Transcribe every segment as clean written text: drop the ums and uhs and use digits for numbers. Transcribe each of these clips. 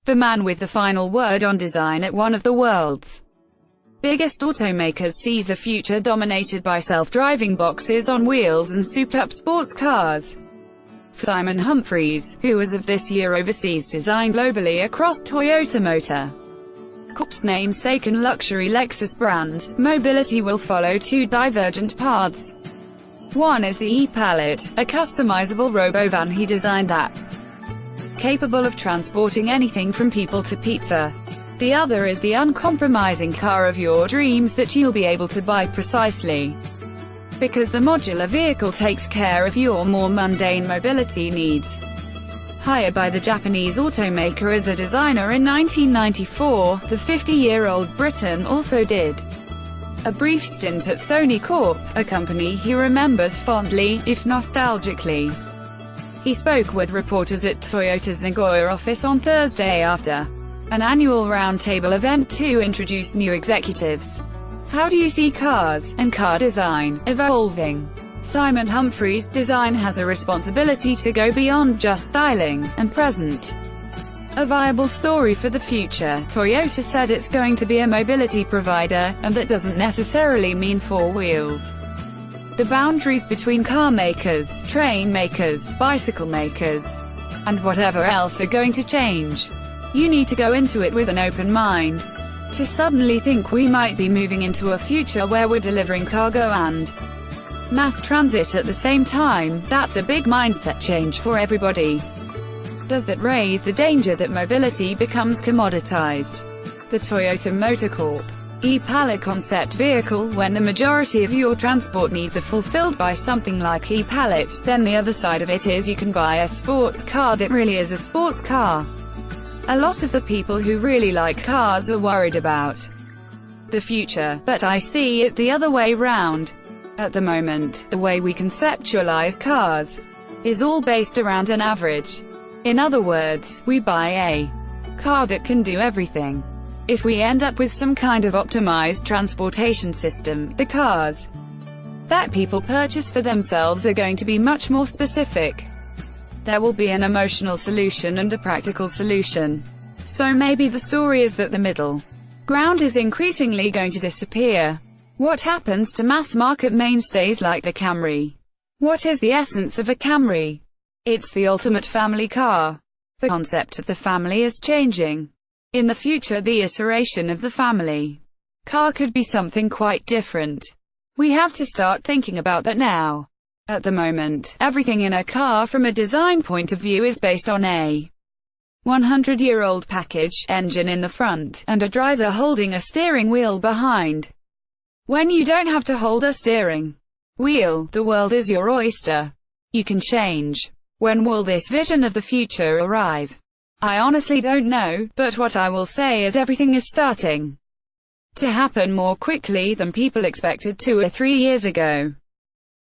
the man with the final word on design at one of the world's biggest automakers, sees a future dominated by self-driving boxes on wheels and souped-up sports cars. For Simon Humphries, who as of this year oversees design globally across Toyota Motor Corp's namesake and luxury Lexus brands, mobility will follow two divergent paths. One is the e-Pallet, a customizable robo-van he designed that's capable of transporting anything from people to pizza. The other is the uncompromising car of your dreams that you'll be able to buy precisely because the modular vehicle takes care of your more mundane mobility needs. Hired by the Japanese automaker as a designer in 1994, the 50-year-old Briton also did a brief stint at Sony Corp, a company he remembers fondly, if nostalgically. He spoke with reporters at Toyota's Nagoya office on Thursday after an annual roundtable event to introduce new executives. How do you see cars and car design evolving? Simon Humphries' design has a responsibility to go beyond just styling and present a viable story for the future. Toyota said it's going to be a mobility provider, and that doesn't necessarily mean four wheels. The boundaries between car makers, train makers, bicycle makers, and whatever else are going to change. You need to go into it with an open mind. To suddenly think we might be moving into a future where we're delivering cargo and mass transit at the same time, that's a big mindset change for everybody. Does that raise the danger that mobility becomes commoditized? The Toyota Motor Corp e-Pallet concept vehicle, when the majority of your transport needs are fulfilled by something like e-Pallet, then the other side of it is you can buy a sports car that really is a sports car. A lot of the people who really like cars are worried about the future, but I see it the other way round. At the moment, the way we conceptualize cars is all based around an average. In other words, we buy a car that can do everything. If we end up with some kind of optimized transportation system, the cars that people purchase for themselves are going to be much more specific. There will be an emotional solution and a practical solution. So maybe the story is that the middle ground is increasingly going to disappear. What happens to mass-market mainstays like the Camry? What is the essence of a Camry? It's the ultimate family car. The concept of the family is changing. In the future, the iteration of the family car could be something quite different. We have to start thinking about that now. At the moment, everything in a car from a design point of view is based on a 100-year-old package, engine in the front, and a driver holding a steering wheel behind. When you don't have to hold a steering wheel, the world is your oyster. You can change. When will this vision of the future arrive? I honestly don't know, but what I will say is everything is starting to happen more quickly than people expected 2 or 3 years ago.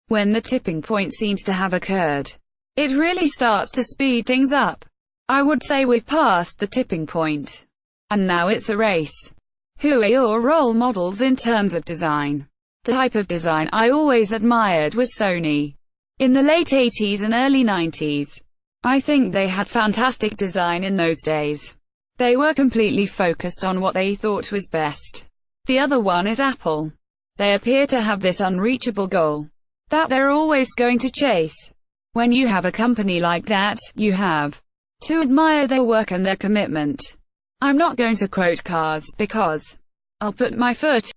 When the tipping point seems to have occurred, it really starts to speed things up. I would say we've passed the tipping point, and now it's a race. Who are your role models in terms of design? The type of design I always admired was Sony. In the late 80s and early 90s. I think they had fantastic design in those days. They were completely focused on what they thought was best. The other one is Apple. They appear to have this unreachable goal that they're always going to chase. When you have a company like that, you have to admire their work and their commitment. I'm not going to quote cars, because I'll put my foot